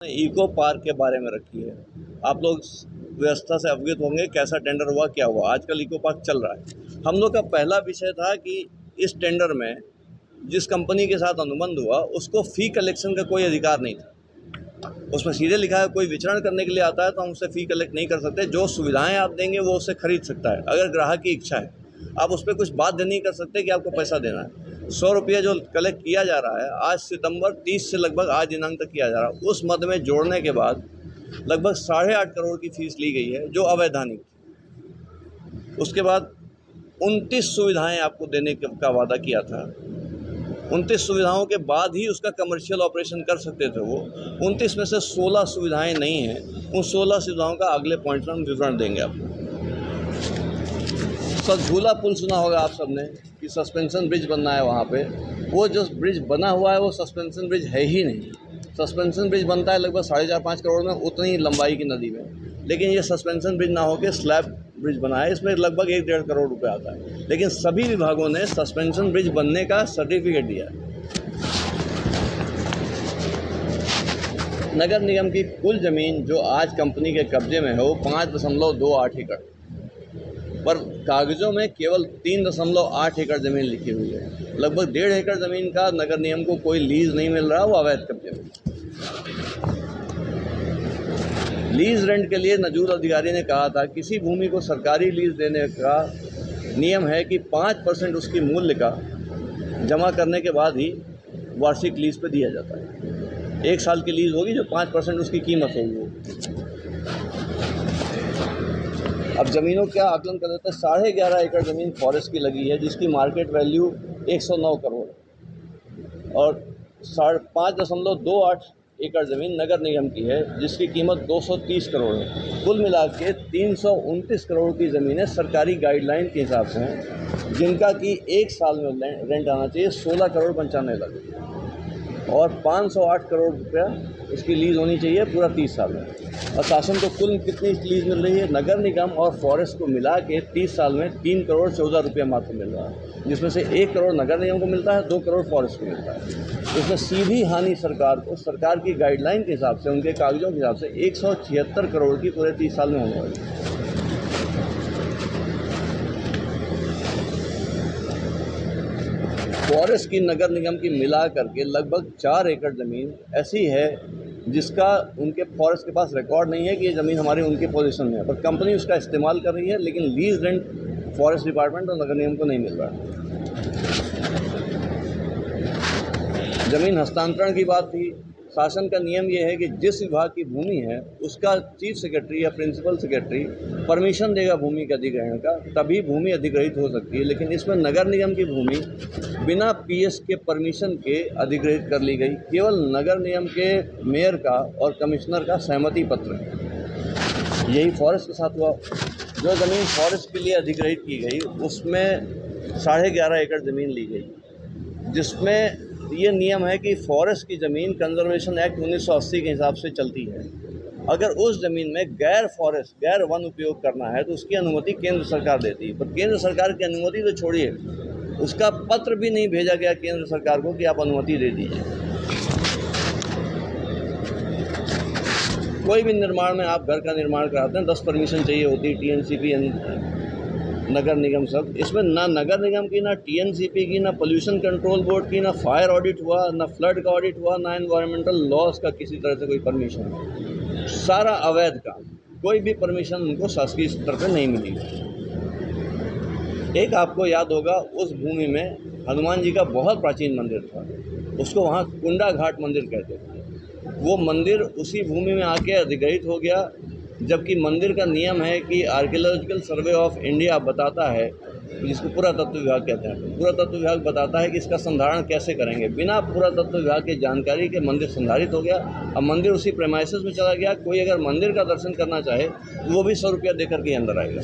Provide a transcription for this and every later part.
Eco park के बारे में रखी है। आप लोग व्यवस्था से अवगत होंगे, कैसा टेंडर हुआ, क्या हुआ। आजकल इको पार्क चल रहा है। हम लोग का पहला विषय था कि इस टेंडर में जिस कंपनी के साथ अनुबंध हुआ उसको फ़ी कलेक्शन का कोई अधिकार नहीं था। उसमें सीधे लिखा है कोई विचरण करने के लिए आता है तो हम उससे फ़ी कलेक्ट नहीं कर सकते। जो सुविधाएं आप देंगे वो उससे खरीद सकता है, अगर ग्राहक की इच्छा है। आप उस पर कुछ बाध्य नहीं कर सकते कि आपको पैसा देना है। 100 रुपया जो कलेक्ट किया जा रहा है आज सितंबर 30 से लगभग आज दिनांक तक किया जा रहा है, उस मद में जोड़ने के बाद लगभग 8.5 करोड़ की फीस ली गई है जो अवैधानिक थी। उसके बाद 29 सुविधाएं आपको देने का वादा किया था। 29 सुविधाओं के बाद ही उसका कमर्शियल ऑपरेशन कर सकते थे वो। 29 में से 16 सुविधाएं नहीं हैं। उन 16 सुविधाओं का अगले पॉइंट में हम विवरण देंगे आपको। झूला पुल सुना होगा आप सबने कि सस्पेंशन ब्रिज बनना है वहाँ पे। वो जो ब्रिज बना हुआ है वो सस्पेंशन ब्रिज है ही नहीं। सस्पेंशन ब्रिज बनता है लगभग 4.5 करोड़ में, उतनी लंबाई की नदी में। लेकिन ये सस्पेंशन ब्रिज ना होकर स्लैब ब्रिज बना है, इसमें लगभग 1-1.5 करोड़ रुपए आता है। लेकिन सभी विभागों ने सस्पेंशन ब्रिज बनने का सर्टिफिकेट दिया है। नगर निगम की कुल ज़मीन जो आज कंपनी के कब्जे में है वो 5.28 एकड़, पर कागज़ों में केवल 3.8 एकड़ ज़मीन लिखी हुई है। लगभग 1.5 एकड़ ज़मीन का नगर निगम को कोई लीज़ नहीं मिल रहा, वो अवैध कब्जे में। लीज़ रेंट के लिए नजूर अधिकारी ने कहा था किसी भूमि को सरकारी लीज़ देने का नियम है कि 5% उसकी मूल्य का जमा करने के बाद ही वार्षिक लीज़ पे दिया जाता है। 1 साल की लीज़ होगी जो 5% उसकी कीमत होगी। अब ज़मीनों का आकलन कर देते हैं। 11.5 एकड़ ज़मीन फॉरेस्ट की लगी है जिसकी मार्केट वैल्यू 109 करोड़ है, और 5.28 एकड़ ज़मीन नगर निगम की है जिसकी कीमत 230 करोड़ है। कुल मिला के 329 करोड़ की ज़मीनें सरकारी गाइडलाइन के हिसाब से हैं, जिनका कि 1 साल में रेंट आना चाहिए 16 करोड़ 95 लाख, और 508 करोड़ रुपया इसकी लीज़ होनी चाहिए पूरा 30 साल में। और शासन को कुल कितनी लीज़ मिल रही है? नगर निगम और फॉरेस्ट को मिला के 30 साल में 3 करोड़ 14 रुपया मात्र मिल रहा है, जिसमें से 1 करोड़ नगर निगम को मिलता है, 2 करोड़ फॉरेस्ट को मिलता है। इसमें सीधी हानि सरकार को, सरकार की गाइडलाइन के हिसाब से, उनके कागजों के हिसाब से 176 करोड़ की पूरे 30 साल में होने वाली है। फॉरेस्ट की नगर निगम की मिला करके लगभग 4 एकड़ ज़मीन ऐसी है जिसका उनके फॉरेस्ट के पास रिकॉर्ड नहीं है कि ये ज़मीन हमारी उनके पोजीशन में है, पर कंपनी उसका इस्तेमाल कर रही है, लेकिन लीज रेंट फॉरेस्ट डिपार्टमेंट और नगर निगम को नहीं मिल रहा है। ज़मीन हस्तांतरण की बात थी। शासन का नियम ये है कि जिस विभाग की भूमि है उसका चीफ सेक्रेटरी या प्रिंसिपल सेक्रेटरी परमिशन देगा भूमि के अधिग्रहण का, तभी भूमि अधिग्रहित हो सकती है। लेकिन इसमें नगर निगम की भूमि बिना पीएस के परमिशन के अधिग्रहित कर ली गई। केवल नगर निगम के मेयर का और कमिश्नर का सहमति पत्र है। यही फॉरेस्ट के साथ हुआ। जो ज़मीन फॉरेस्ट के लिए अधिग्रहित की गई उसमें 11.5 एकड़ ज़मीन ली गई, जिसमें ये नियम है कि फॉरेस्ट की ज़मीन कंजर्वेशन एक्ट 1980 के हिसाब से चलती है। अगर उस ज़मीन में गैर वन उपयोग करना है तो उसकी अनुमति केंद्र सरकार देती है, पर केंद्र सरकार की अनुमति तो छोड़िए, उसका पत्र भी नहीं भेजा गया केंद्र सरकार को कि आप अनुमति दे दीजिए। कोई भी निर्माण में आप घर का निर्माण कराते हैं 10 परमिशन चाहिए होती है, टीएनसीपी, नगर निगम सब। इसमें ना नगर निगम की, ना टीएनसीपी की, ना पोल्यूशन कंट्रोल बोर्ड की, ना फायर ऑडिट हुआ, ना फ्लड का ऑडिट हुआ, ना एनवायरमेंटल लॉस का किसी तरह से कोई परमिशन। सारा अवैध काम, कोई भी परमिशन उनको शासकीय स्तर पर नहीं मिली। एक आपको याद होगा, उस भूमि में हनुमान जी का बहुत प्राचीन मंदिर था, उसको वहाँ कुंडा घाट मंदिर कहते थे। वो मंदिर उसी भूमि में आके अधिग्रहित हो गया, जबकि मंदिर का नियम है कि आर्कियोलॉजिकल सर्वे ऑफ इंडिया बताता है, जिसको पुरातत्व विभाग कहते हैं, पुरातत्व विभाग बताता है कि इसका संधारण कैसे करेंगे। बिना पुरातत्व विभाग की जानकारी के मंदिर संधारित हो गया। अब मंदिर उसी प्रेमाइसेस में चला गया। कोई अगर मंदिर का दर्शन करना चाहे तो वो भी 100 रुपया दे करके अंदर आएगा।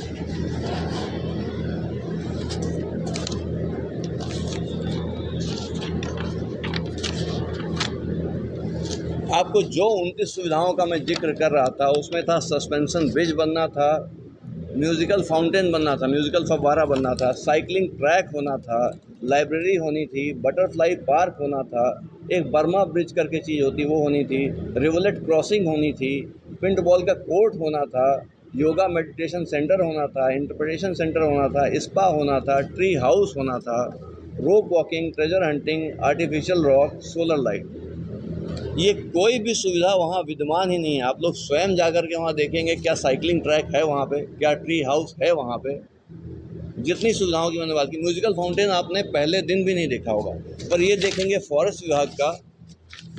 आपको जो 29 सुविधाओं का मैं जिक्र कर रहा था उसमें था सस्पेंशन ब्रिज बनना था, म्यूज़िकल फाउंटेन बनना था, म्यूज़िकल फव्वारा बनना था, साइकिलिंग ट्रैक होना था, लाइब्रेरी होनी थी, बटरफ्लाई पार्क होना था, एक बर्मा ब्रिज करके चीज़ होती वो होनी थी, रिवलेट क्रॉसिंग होनी थी, पिंट बॉल का कोर्ट होना था, योगा मेडिटेशन सेंटर होना था, इंटरप्रिटेशन सेंटर होना था, स्पा होना था, ट्री हाउस होना था, rope walking, treasure hunting, artificial rock, solar light. ये कोई भी सुविधा वहाँ विद्यमान ही नहीं है। आप लोग स्वयं जाकर के वहाँ देखेंगे क्या साइकिलिंग ट्रैक है वहाँ पे, क्या ट्री हाउस है वहाँ पे। जितनी सुविधाओं की मैंने बात की, म्यूजिकल फाउंटेन आपने पहले दिन भी नहीं देखा होगा। पर ये देखेंगे फॉरेस्ट विभाग का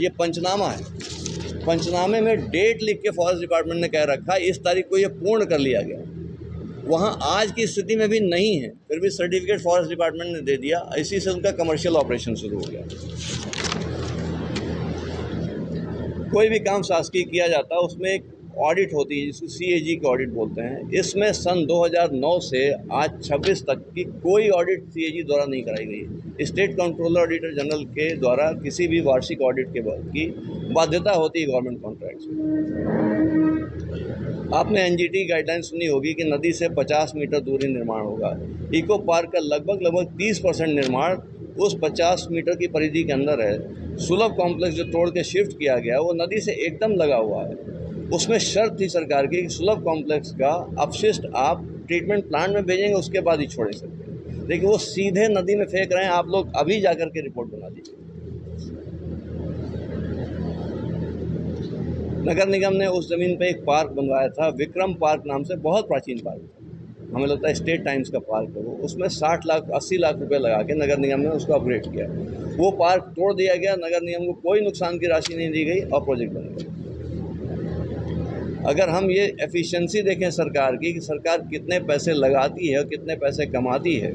ये पंचनामा है, पंचनामे में डेट लिख के फॉरेस्ट डिपार्टमेंट ने कह रखा इस तारीख को ये पूर्ण कर लिया गया। वहाँ आज की स्थिति में भी नहीं है, फिर भी सर्टिफिकेट फॉरेस्ट डिपार्टमेंट ने दे दिया। इसी से उनका कमर्शियल ऑपरेशन शुरू हो गया। कोई भी काम शासकीय किया जाता है उसमें एक ऑडिट होती है जिसको CAG की ऑडिट बोलते हैं। इसमें सन 2009 से आज 26 तक की कोई ऑडिट CAG द्वारा नहीं कराई गई। स्टेट कंट्रोलर ऑडिटर जनरल के द्वारा किसी भी वार्षिक ऑडिट के बाद की बाध्यता होती है गवर्नमेंट कॉन्ट्रैक्ट से। आपने NGT गाइडलाइन सुनी होगी कि नदी से 50 मीटर दूरी निर्माण होगा। इको पार्क का लगभग 30% निर्माण उस 50 मीटर की परिधि के अंदर है। सुलभ कॉम्प्लेक्स जो तोड़ के शिफ्ट किया गया वो नदी से एकदम लगा हुआ है। उसमें शर्त थी सरकार की कि सुलभ कॉम्प्लेक्स का अपशिष्ट आप ट्रीटमेंट प्लांट में भेजेंगे, उसके बाद ही छोड़ सकते हैं। लेकिन वो सीधे नदी में फेंक रहे हैं। आप लोग अभी जाकर के रिपोर्ट बना दीजिए। नगर निगम ने उस ज़मीन पे एक पार्क बनवाया था, विक्रम पार्क नाम से, बहुत प्राचीन पार्क था। हमें लगता है स्टेट टाइम्स का पार्क है वो। उसमें 60 लाख 80 लाख रुपए लगा के नगर निगम ने उसको अपग्रेड किया। वो पार्क तोड़ दिया गया, नगर निगम को कोई नुकसान की राशि नहीं दी गई और प्रोजेक्ट बन गया। अगर हम ये एफिशिएंसी देखें सरकार की कि सरकार कितने पैसे लगाती है और कितने पैसे कमाती है,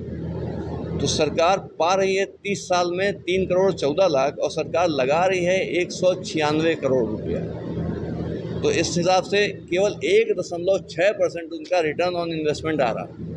तो सरकार पा रही है 30 साल में 3 करोड़ 14 लाख और सरकार लगा रही है 196 करोड़ रुपया। तो इस हिसाब से केवल 1.6% उनका रिटर्न ऑन इन्वेस्टमेंट आ रहा है।